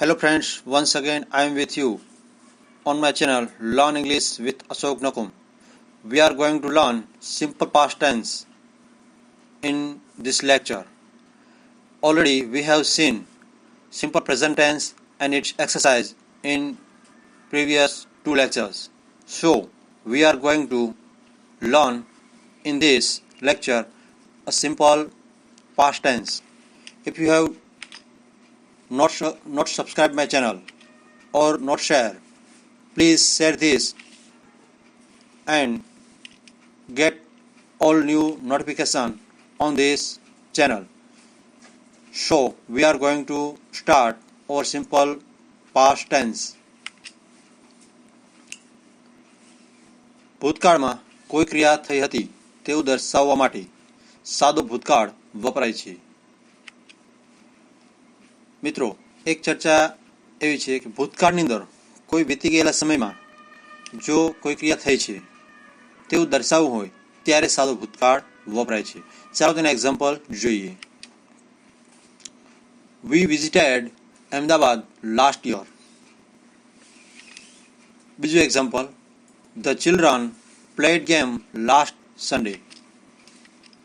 Hello friends, once again I am with you on my channel Learn English with Ashok Nakum. We are going to learn simple past tense in this lecture. Already we have seen simple present tense and its exercise in previous two lectures. So we are going to learn in this lecture a simple past tense. If you have not subscribe my channel or not share, please share this and get all new notification on this channel. So we are going to start our simple past tense. ભૂતકાળમાં કોઈ ક્રિયા થઈ હતી તેવું દર્શાવવા માટે સાદો ભૂતકાળ વપરાય છે. મિત્રો, એક ચર્ચા એવી છે કે ભૂતકાળની અંદર કોઈ વીતી ગયેલા સમયમાં જો કોઈ ક્રિયા થઈ છે તેવું દર્શાવવું હોય ત્યારે સાદો ભૂતકાળ વપરાય છે. ચાલો તેના એક્ઝામ્પલ જોઈએ. We visited Ahmedabad last year. બીજું example, the children played game last Sunday.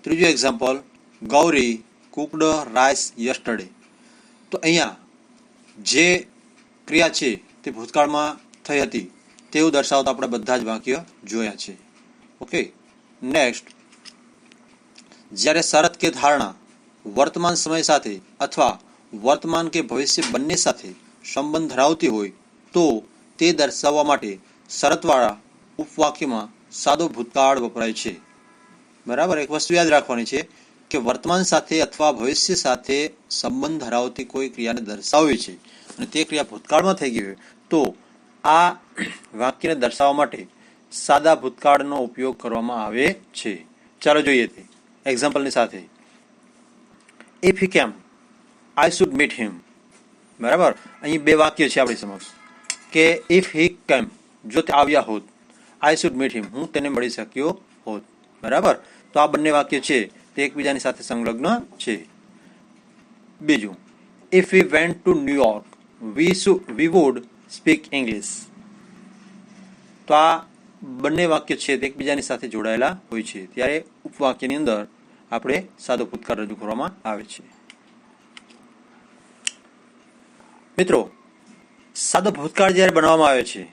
ત્રીજું example, Gauri cooked rice yesterday. તો અહીંયા જે ક્રિયા છે તે ભૂતકાળમાં થઈ હતી તેવું દર્શાવતા આપણે બધા જ વાક્ય જોયા છે. ઓકે, નેક્સ્ટ, જ્યારે શરત કે ધારણા વર્તમાન સમય સાથે અથવા વર્તમાન કે ભવિષ્ય બંને સાથે સંબંધ ધરાવતી હોય તો તે દર્શાવવા માટે શરતવાળા ઉપવાક્યમાં સાદો ભૂતકાળ વપરાય છે. બરાબર, એક વસ્તુ યાદ રાખવાની છે કે વર્તમાન સાથે અથવા ભવિષ્ય સાથે સંબંધ ધરાવતી કોઈ ક્રિયાને દર્શાવવી છે અને તે ક્રિયા ભૂતકાળમાં થઈ ગઈ હોય તો આ વાક્યને દર્શાવવા માટે સાદા ભૂતકાળનો ઉપયોગ કરવામાં આવે છે. ચાલો જોઈએ તે એક્ઝામ્પલની સાથે. ઇફ હી કેમ આઈ શુડ મીટ હિમ. બરાબર, અહીં બે વાક્ય છે આપણી સમક્ષ કે ઇફ હી કેમ, જો તે આવ્યા હોત, આઈ શુડ મીટ હિમ, હું તેને મળી શક્યો હોત. બરાબર, તો આ બંને વાક્ય છે તે એકબીજાની સાથે સંલગ્ન છે. બીજું, if we went to New York V wood speak English. તો આ બંને વાક્ય છે તે એકબીજાની સાથે જોડાયેલા હોય છે ત્યારે ઉપવાક્યની અંદર આપણે સાદો ભૂતકાળ રજૂ કરવામાં આવે છે. મિત્રો, સાદો ભૂતકાળ જ્યારે બનાવવામાં આવે છે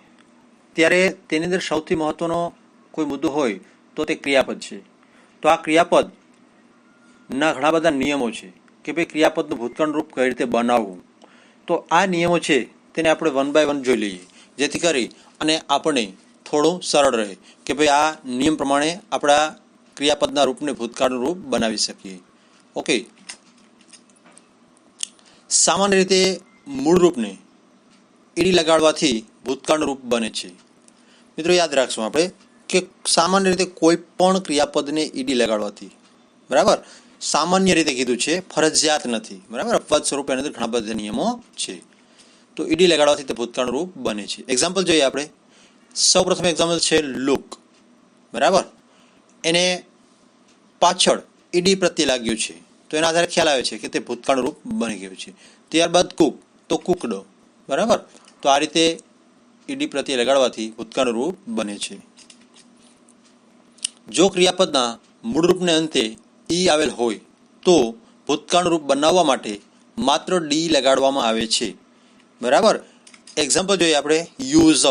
ત્યારે તેની અંદર સૌથી મહત્વનો કોઈ મુદ્દો હોય તો તે ક્રિયાપદ છે. તો આ ક્રિયાપદ ના ઘણા બધા નિયમો છે કે ભાઈ ક્રિયાપદનું ભૂતકાળનું રૂપ કઈ રીતે બનાવવું. તો આ નિયમો છે તેને આપણે વન બાય વન જોઈ લઈએ જેથી કરી અને આપણને થોડું સરળ રહે કે ભાઈ આ નિયમ પ્રમાણે આપણા ક્રિયાપદના રૂપને ભૂતકાળનું રૂપ બનાવી શકીએ. ઓકે, સામાન્ય રીતે મૂળ રૂપને ઈડી લગાડવાથી ભૂતકાળનું રૂપ બને છે. મિત્રો, યાદ રાખશું આપણે કે સામાન્ય રીતે કોઈ પણ ક્રિયાપદને ઈડી લગાડવાથી, બરાબર, સામાન્ય રીતે કીધું છે, ફરજિયાત નથી. બરાબર, અપવાદ સ્વરૂપે એની અંદર ઘણા બધા નિયમો છે. તો ઈડી લગાડવાથી તે ભૂતકાળનું રૂપ બને છે. એક્ઝામ્પલ જોઈએ આપણે. સૌ પ્રથમ એક્ઝામ્પલ છે લુક. બરાબર, એને પાછળ ઈડી પ્રત્યે લાગ્યું છે તો એના આધારે ખ્યાલ આવે છે કે તે ભૂતકાળનું રૂપ બની ગયું છે. ત્યારબાદ કુક, તો કુકડો. બરાબર, તો આ રીતે ઈડી પ્રત્યે લગાડવાથી ભૂતકાળનું રૂપ બને છે. જો ક્રિયાપદના મૂળ રૂપને અંતે ઈ આવેલ હોય તો ભૂતકાળનું રૂપ બનાવવા માટે માત્ર ડી લગાડવામાં આવે છે. બરાબર, એક્ઝામ્પલ જોઈએ આપણે. યુઝ.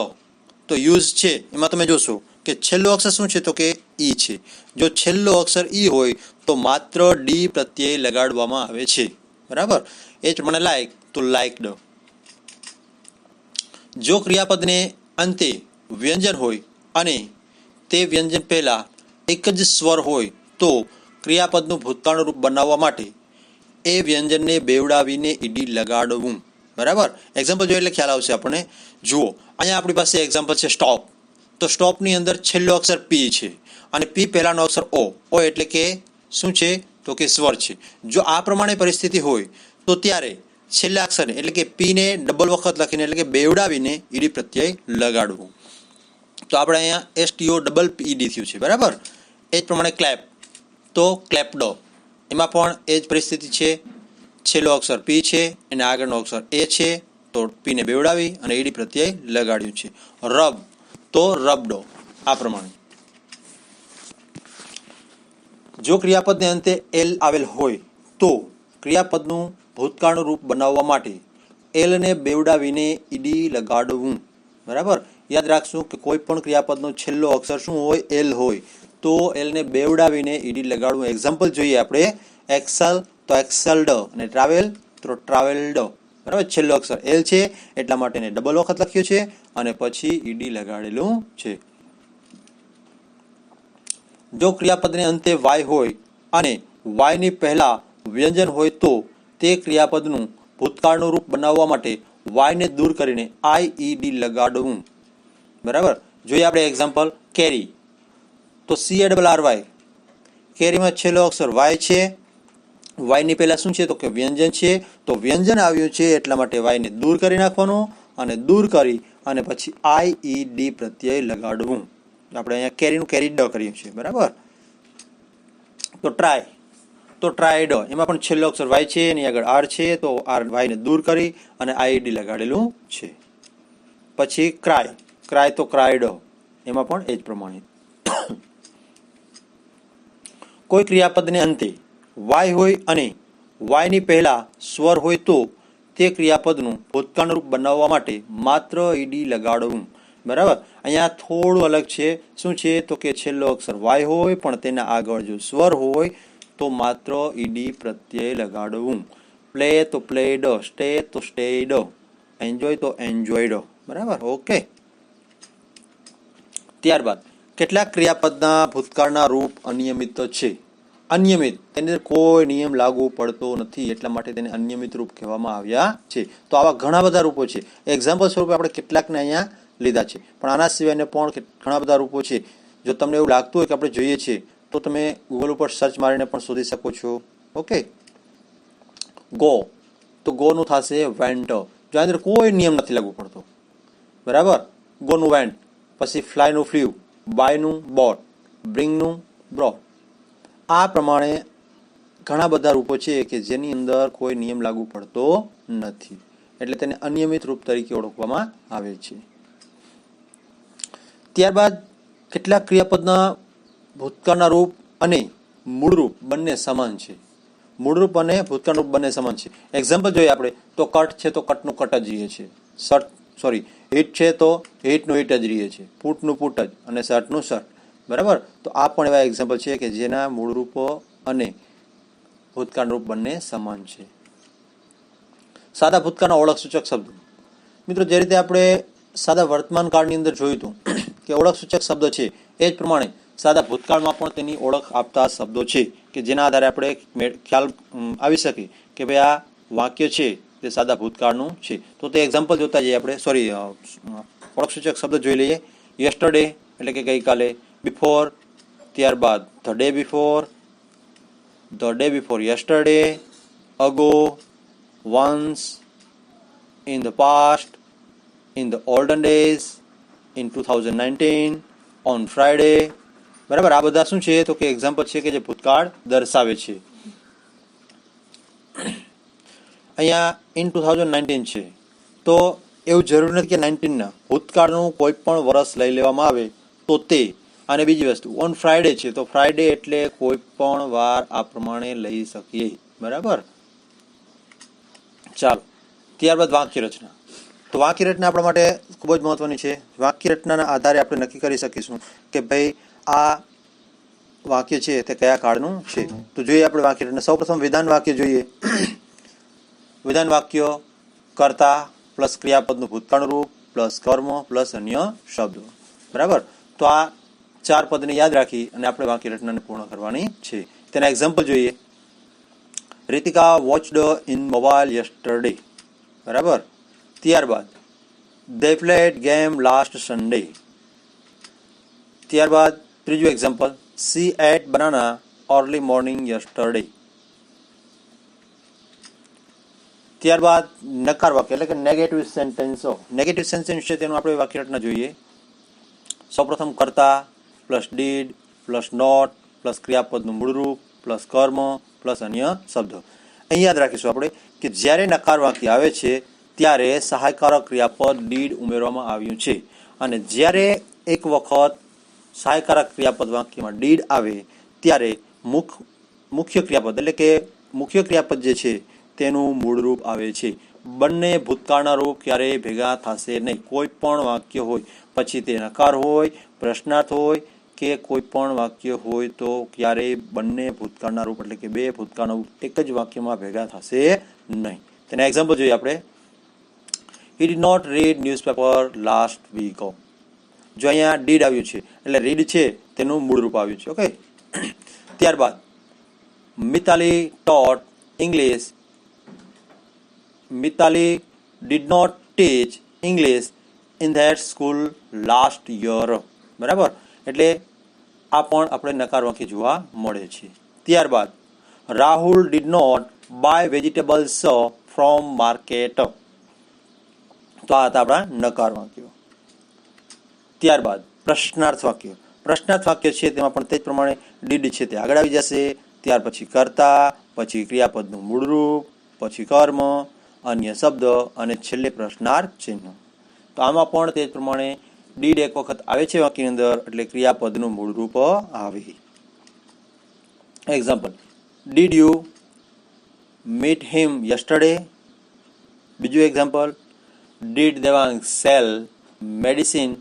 તો યુઝ છે એમાં તમે જોશો કે છેલ્લો અક્ષર શું છે તો કે ઈ છે. જો છેલ્લો અક્ષર ઈ હોય તો માત્ર ડી પ્રત્યે લગાડવામાં આવે છે. બરાબર, એ જ મને લાઈક, તો લાઈકડ. જો ક્રિયાપદને અંતે વ્યંજન હોય અને તે વ્યંજન પહેલા એક જ સ્વર હોય તો ક્રિયાપદનું ભૂતકાળનું રૂપ બનાવવા માટે એ વ્યંજનને બેવડાવીને ઈડી લગાડવું. બરાબર, એક્ઝામ્પલ જોઈએ એટલે ખ્યાલ આવશે આપણને. જુઓ, અહીંયા આપણી પાસે એક્ઝામ્પલ છે સ્ટોપ. તો સ્ટોપની અંદર છેલ્લો અક્ષર પી છે અને પી પહેલાનો અક્ષર ઓ. ઓ એટલે કે શું છે તો કે સ્વર છે. જો આ પ્રમાણે પરિસ્થિતિ હોય તો ત્યારે છેલ્લા અક્ષરને એટલે કે પીને ડબલ વખત લખીને એટલે કે બેવડાવીને ઈડી પ્રત્યય લગાડવું. તો આપણે અહીંયા એસટીઓ ડબલ ઈડી થયું છે. બરાબર, એ જ પ્રમાણે ક્લેપ, તો ક્લેપડો. એમાં પણ એ જ પરિસ્થિતિ છે. છેલ્લો અક્ષર પી છે અને આગળનો અક્ષર એ છે તો પીને બેવડાવી અને ઈડી પ્રત્યય લગાડ્યું છે. રબ તો રબડો. આ પ્રમાણે જો ક્રિયાપદને અંતે એલ આવેલ હોય તો ક્રિયાપદનું ભૂતકાળનું રૂપ બનાવવા માટે એલને બેવડાવીને ઈડી લગાડવું. બરાબર, યાદ રાખશું કે કોઈ પણ ક્રિયાપદનો છેલ્લો અક્ષર શું હોય? એલ હોય. તો એલને બેવડાવીને ઈડી લગાડવું. એક્ઝામ્પલ જોઈએ આપણે. એક્સલ તો એક્સલ્ડ અને ટ્રાવેલ તો ટ્રાવેલ્ડ. બરાબર, છેલ્લો અક્ષર એલ છે એટલા માટે એને ડબલ વખત લખ્યું છે અને પછી ઈડી લગાડેલું છે. જો ક્રિયાપદને અંતે વાય હોય અને વાયની પહેલા વ્યંજન હોય તો તે ક્રિયાપદનું ભૂતકાળનું રૂપ બનાવવા માટે વાયને દૂર કરીને આઈઈડી લગાડવું. બરાબર, જોઈએ આપણે એક્ઝામ્પલ. કેરી તો CARRY. કેરીમાં છેલ્લો અક્ષર વાય છે. વાયની પહેલા શું છે? તો કે વ્યંજન છે. તો વ્યંજન આવ્યું છે એટલા માટે વાયને દૂર કરી નાખવાનું અને દૂર કરી અને પછી આઈઈડી પ્રત્યય લગાડવું. આપણે અહીંયા કેરીનું કેરીડ કર્યું છે. બરાબર, તો ટ્રાય તો ટ્રાયડ. એમાં પણ છેલ્લો અક્ષર વાય છે એની આગળ આર છે તો આર વાયને દૂર કરી અને આઈડી લગાડેલું છે. પછી ક્રાય. ક્રાય તો ક્રાયડ. એમાં પણ એ જ પ્રમાણે. કોઈ ક્રિયાપદને અંતે વાય હોય અને વાયની પહેલા સ્વર હોય તો તે ક્રિયાપદનું ભૂતકાળનું રૂપ બનાવવા માટે માત્ર ઈડી લગાડવું. બરાબર, અહીંયા થોડું અલગ છે. શું છે? તો કે છેલ્લો અક્ષર વાય હોય પણ તેના આગળ જો સ્વર હોય તો માત્ર ઈડી પ્રત્યય લગાડવું. પ્લે તો પ્લેડ, સ્ટે તો સ્ટેડ, એન્જોય તો એન્જોયડ. બરાબર, ઓકે. ત્યારબાદ કેટલાક ક્રિયાપદના ભૂતકાળના રૂપ અનિયમિત છે. અનિયમિત, તેની અંદર કોઈ નિયમ લાગુ પડતો નથી એટલા માટે તેને અનિયમિત રૂપ કહેવામાં આવ્યા છે. તો આવા ઘણા બધા રૂપો છે. એક્ઝામ્પલ સ્વરૂપે આપણે કેટલાકને અહીંયા લીધા છે, પણ આના સિવાયને પણ ઘણા બધા રૂપો છે. જો તમને એવું લાગતું હોય કે આપણે જોઈએ છીએ તો તમે ગૂગલ ઉપર સર્ચ મારીને પણ શોધી શકો છો. ઓકે. ગો તો ગોનું થશે વેન્ટ. જો અંદર કોઈ નિયમ નથી લાગુ પડતો. બરાબર, ગોનું વેન્ટ. પછી ફ્લાયનું ફ્લ્યુ, બાયનું બોટ, બ્રિંગનું બ્રોટ. આ પ્રમાણે ઘણા બધા રૂપો છે કે જેની અંદર કોઈ નિયમ લાગુ પડતો નથી એટલે તેને અનિયમિત રૂપ તરીકે ઓળખવામાં આવે છે. ત્યારબાદ કેટલાક ક્રિયાપદના ભૂતકાળના રૂપ અને મૂળ રૂપ બંને સમાન છે. મૂળ રૂપ અને ભૂતકાળ રૂપ બંને સમાન છે. એક્ઝામ્પલ જોઈએ આપણે તો કટ છે તો કટનું કટ જ રહે છે. હિટ છે તો હિટનું હિટ જ રહે છે. પુટનું પુટ જ અને શર્ટનું શર્ટ. બરાબર, તો આ પણ એવા એક્ઝામ્પલ છે કે જેના મૂળ રૂપો અને ભૂતકાળ રૂપ બંને સમાન છે. સાદા ભૂતકાળના ઓળખ સૂચક શબ્દો. મિત્રો, જે રીતે આપણે સાદા વર્તમાન કાળની અંદર જોયું હતું કે ઓળખ સૂચક શબ્દો છે એ જ પ્રમાણે સાદા ભૂતકાળમાં પણ તેની ઓળખ આપતા શબ્દો છે કે જેના આધારે આપણે ખ્યાલ આવી શકે કે ભાઈ આ વાક્ય છે તે સાદા ભૂતકાળનું છે. તો તે એક્ઝામ્પલ જોતા જઈએ આપણે. ઓળખ સૂચક શબ્દો જોઈ લઈએ. યસ્ટરડે એટલે કે ગઈકાલે. બિફોર, ત્યારબાદ the day before yesterday, ago, once, in the past, in the olden days, in 2019, on Friday. બરાબર, આ બધા શું છે? તો કે એક્ઝામ્પલ છે કે જે ભૂતકાળ દર્શાવે છે. અહીંયા ઇન 2019 છે તો એવું જરૂરી નથી કે 19ના ભૂતકાળનું કોઈ પણ વર્ષ લઈ લેવામાં આવે તો તે. અને બીજી વસ્તુ ઓન ફ્રાઈડે છે તો ફ્રાઈડે એટલે કોઈ પણ વાર આ પ્રમાણે લઈ શકીએ. બરાબર, ચાલો. ત્યારબાદ વાક્ય રચના. તો વાક્ય રચના આપણા માટે ખૂબ જ મહત્વની છે. વાક્ય રચનાના આધારે આપણે નક્કી કરી શકીશું કે ભાઈ આ વાક્ય છે તે કયા કાળનું છે. તો જોઈએ આપણે વાક્ય રચના. સૌપ્રથમ વિધાન વાક્ય જોઈએ. વિધાન વાક્ય કર્તા પ્લસ ક્રિયાપદનું ભૂતકાળનું રૂપ પ્લસ કર્મ પ્લસ અન્ય શબ્દો. બરાબર, તો આ 4 પદને યાદ રાખી અને આપણે વાક્ય રચનાને પૂર્ણ કરવાની છે. તેના એક્ઝામ્પલ જોઈએ. Ritika watched in mobile yesterday. બરાબર, ત્યારબાદ they played game last Sunday. ત્યારબાદ ત્રીજું example. she ate banana early morning yesterday. ત્યારબાદ નકાર વાક્ય એટલે કે નેગેટિવ સેન્ટેન્સો. નેગેટિવ સેન્ટેન્સ છે તેનું આપણે વાક્ય રચના જોઈએ. સૌપ્રથમ કર્તા plus did plus not plus ક્રિયાપદનું મૂળરૂપ પ્લસ કર્મ પ્લસ અન્ય શબ્દો. અહીં યાદ રાખીશું આપણે કે જ્યારે નકાર વાક્ય આવે છે ત્યારે સહાયકારક ક્રિયાપદ ડીડ ઉમેરવામાં આવ્યું છે. અને જ્યારે એક વખત સહાયકારક ક્રિયાપદ વાક્યમાં ડીડ આવે ત્યારે મુખ્ય ક્રિયાપદ એટલે કે મુખ્ય ક્રિયાપદ જે છે તેનું મૂળ રૂપ આવે છે. બંને ભૂતકાળના રૂપ ક્યારેય ભેગા થશે નહીં. કોઈ પણ વાક્ય હોય, પછી તે નકાર હોય, પ્રશ્નાર્થ હોય કે કોઈ પણ વાક્ય હોય, તો ક્યારેય બંને ભૂતકાળના રૂપ એટલે કે બે ભૂતકાળના રૂપ એક જ વાક્યમાં ભેગા થશે નહીં. તેના એક્ઝામ્પલ જોઈએ આપણે. He did not read newspaper last week. જો અહીંયા ડીડ આવ્યું છે એટલે રીડ છે તેનું મૂળ રૂપ આવ્યું છે. ઓકે. ત્યારબાદ Mitali taught English. Mitali did not teach English in that school last year. બરાબર, એટલે આ પણ આપણે નકાર વાક્ય જોવા મળે છે. ત્યારબાદ Rahul did not buy vegetables from market. તો આ હતા આપણા નકાર વાક્યો. ત્યારબાદ પ્રશ્નાર્થ વાક્ય. પ્રશ્નાર્થ વાક્ય છે તેમાં પણ તે જ પ્રમાણે ડીડ છે તે આગળ આવી જશે, ત્યાર પછી કર્તા, પછી ક્રિયાપદનું મૂળ રૂપ, પછી કર્મ, અન્ય શબ્દ અને છેલ્લે પ્રશ્નાર્થ ચિહ્ન. તો આમાં પણ તે જ પ્રમાણે ડીડ એક વખત આવે છે વાક્યની અંદર એટલે ક્રિયાપદનું મૂળ રૂપ આવે. Example, did you meet him yesterday. બીજું example, did Devang sell medicine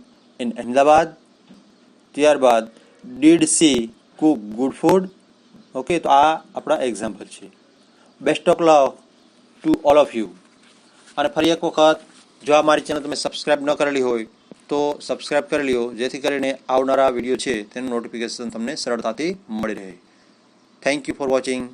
in Ahmedabad. ત્યારબાદ did she cook good food. Okay, તો આ આપણા એક્ઝામ્પલ છે. Best of luck to all of you. અને ફરી એક વખત, જો આ મારી ચેનલ તમે સબસ્ક્રાઈબ ન કરેલી હોય તો સબસ્ક્રાઈબ કરી લ્યો, જેથી કરીને આવનારા વિડીયો છે તેનું નોટિફિકેશન તમને સરળતાથી મળી રહે. Thank you for watching.